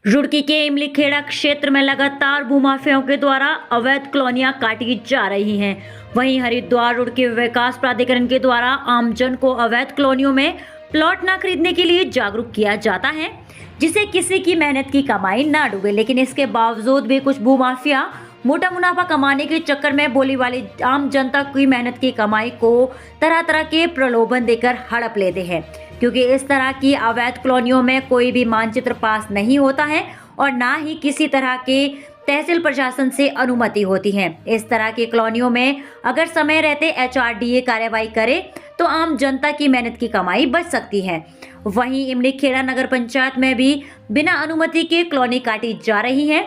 रुड़की के इमलीखेड़ा क्षेत्र में लगातार भूमाफियाओं के द्वारा अवैध कॉलोनियां काटी जा रही हैं। वहीं हरिद्वार रुड़की विकास प्राधिकरण के द्वारा आमजन को अवैध कॉलोनियों में प्लॉट न खरीदने के लिए जागरूक किया जाता है, जिससे किसी की मेहनत की कमाई ना डूबे। लेकिन इसके बावजूद भी कुछ भूमाफिया मोटा मुनाफा कमाने के चक्कर में बोली वाली आम जनता की मेहनत की कमाई को तरह तरह के प्रलोभन देकर हड़प लेते हैं, क्योंकि इस तरह की अवैध कॉलोनियों में कोई भी मानचित्र पास नहीं होता है और ना ही किसी तरह के तहसील प्रशासन से अनुमति होती है। इस तरह की कॉलोनियों में अगर समय रहते HRDA कार्रवाई करे तो आम जनता की मेहनत की कमाई बच सकती है। वहीं इमलीखेड़ा नगर पंचायत में भी बिना अनुमति के कॉलोनी काटी जा रही है।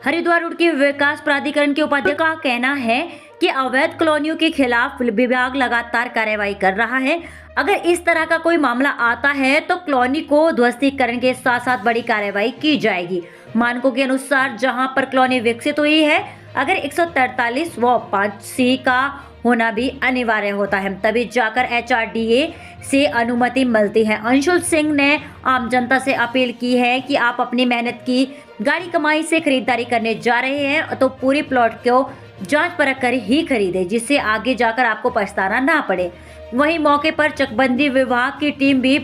हरिद्वार रुड़की विकास प्राधिकरण के उपाध्यक्ष का कहना है कि अवैध कॉलोनियों के खिलाफ विभाग लगातार कार्रवाई कर रहा है। अगर इस तरह का कोई मामला आता है तो कॉलोनी को ध्वस्तीकरण के साथ साथ बड़ी कार्रवाई की जाएगी। मानकों के अनुसार जहां पर कॉलोनी विकसित हुई है, अगर 143 व 5C का होना भी अनिवार्य होता है, तभी जाकर HRDA से अनुमति मिलती है। अंशुल सिंह ने आम जनता से अपील की है कि आप अपनी मेहनत की गाड़ी कमाई से खरीदारी करने जा रहे हैं तो पूरी प्लॉट को जांच परख कर ही खरीदे, जिससे आगे जाकर आपको पछताना ना पड़े। वहीं मौके पर चकबंदी विभाग की टीम भी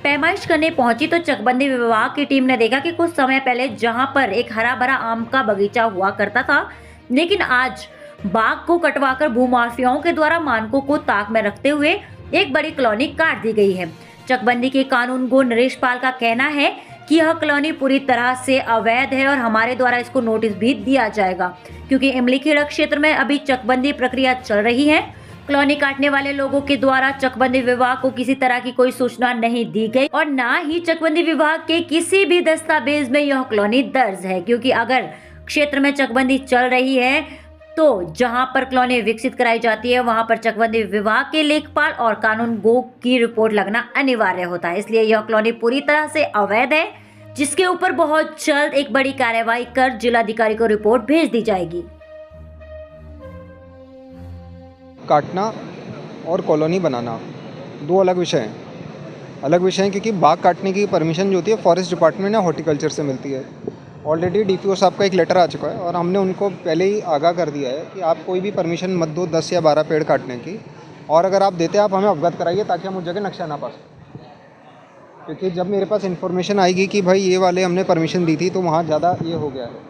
पैमाइश करने पहुंची तो चकबंदी विभाग की टीम ने देखा कि कुछ समय पहले जहां पर एक हरा भरा आम का बगीचा हुआ करता था, लेकिन आज बाग को कटवाकर भूमाफियाओं के द्वारा मानकों को ताक में रखते हुए एक बड़ी कॉलोनी काट दी गई है। चकबंदी के कानूनगो नरेश पाल का कहना है कि यह कॉलोनी पूरी तरह से अवैध है और हमारे द्वारा इसको नोटिस भी दिया जाएगा, क्योंकि इमलीखेड़ा क्षेत्र में अभी चकबंदी प्रक्रिया चल रही है। कॉलोनी काटने वाले लोगों के द्वारा चकबंदी विभाग को किसी तरह की कोई सूचना नहीं दी गई और ना ही चकबंदी विभाग के किसी भी दस्तावेज में यह कॉलोनी दर्ज है, क्योंकि अगर क्षेत्र में चकबंदी चल रही है तो जहां पर कॉलोनी विकसित कराई जाती है वहां पर चकबंदी विभाग के लेखपाल और कानून गो की रिपोर्ट लगना अनिवार्य होता है। इसलिए यह कॉलोनी पूरी तरह से अवैध है, जिसके ऊपर बहुत जल्द एक बड़ी कार्रवाई कर जिलाधिकारी को रिपोर्ट भेज दी जाएगी। काटना और कॉलोनी बनाना दो अलग विषय हैं, क्योंकि बाग काटने की परमिशन जो होती है फॉरेस्ट डिपार्टमेंट या हॉर्टिकल्चर से मिलती है। ऑलरेडी DPO साहब का एक लेटर आ चुका है और हमने उनको पहले ही आगाह कर दिया है कि आप कोई भी परमिशन मत दो 10 या 12 पेड़ काटने की, और अगर आप देते हैं आप हमें अवगत कराइए ताकि हम उस जगह नक्शा ना पा सकें। क्योंकि जब मेरे पास इन्फॉर्मेशन आएगी कि भाई ये वाले हमने परमिशन दी थी तो वहाँ ज़्यादा ये हो गया है,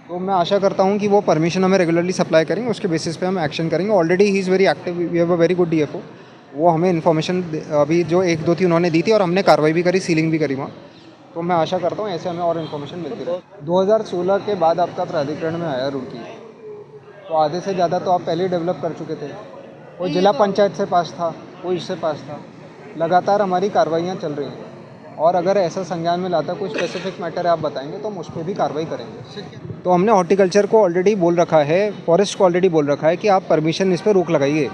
तो मैं आशा करता हूँ कि वो परमिशन हमें रेगुलरली सप्लाई करेंगे, उसके बेसिस पे हम एक्शन करेंगे। Already he is very active, we have a very good DFO। वो हमें इन्फॉर्मेशन अभी जो 1-2 थी उन्होंने दी थी और हमने कार्रवाई भी करी, सीलिंग भी करी वहाँ। तो मैं आशा करता हूँ ऐसे हमें और इन्फॉर्मेशन मिलती रहे। 2016 के बाद आपका प्राधिकरण में आया रुड़की, तो आधे से ज़्यादा तो आप पहले ही डेवलप कर चुके थे। कोई जिला पंचायत से पास था, कोई इससे पास था। लगातार हमारी कार्रवाइयाँ चल रही हैं और अगर ऐसा संज्ञान में लाता कोई स्पेसिफिक मैटर आप बताएंगे तो हम उस पर भी कार्रवाई करेंगे। तो हमने हॉर्टिकल्चर को ऑलरेडी बोल रखा है, फॉरेस्ट को ऑलरेडी बोल रखा है कि आप परमिशन इस पर रोक लगाइए,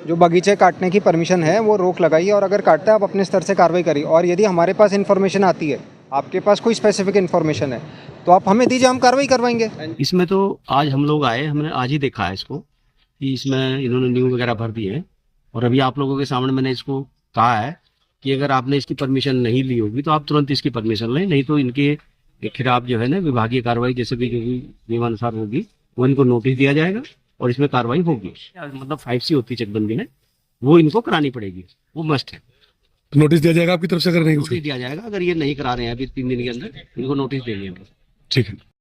जो बगीचे काटने की परमिशन है वो रोक लगाइए, और अगर काटता है आप अपने स्तर से कार्रवाई करिए। और यदि हमारे पास इन्फॉर्मेशन आती है, आपके पास कोई स्पेसिफिक इन्फॉर्मेशन है तो आप हमें दीजिए, हम कार्रवाई करवाएंगे। इसमें तो आज हम लोग आए, हमने आज ही देखा है इसको कि इसमें इन्होंने न्यू वगैरह भर दिए हैं, और अभी आप लोगों के सामने मैंने इसको कहा है कि अगर आपने इसकी परमिशन नहीं ली होगी तो आप तुरंत इसकी परमिशन लें, नहीं तो इनके खिलाफ जो है ना विभागीय कार्रवाई जैसे भी जो भी नियमानुसार होगी वो इनको नोटिस दिया जाएगा और इसमें कार्रवाई होगी। मतलब 5C होती है चकबंदी में, वो इनको करानी पड़ेगी, वो मस्ट है। नोटिस दिया जाएगा आपकी तरफ से? अगर नहीं नोटिस दिया जाएगा, अगर ये नहीं करा रहे हैं अभी 3 दिन के अंदर इनको नोटिस देंगे। ठीक है।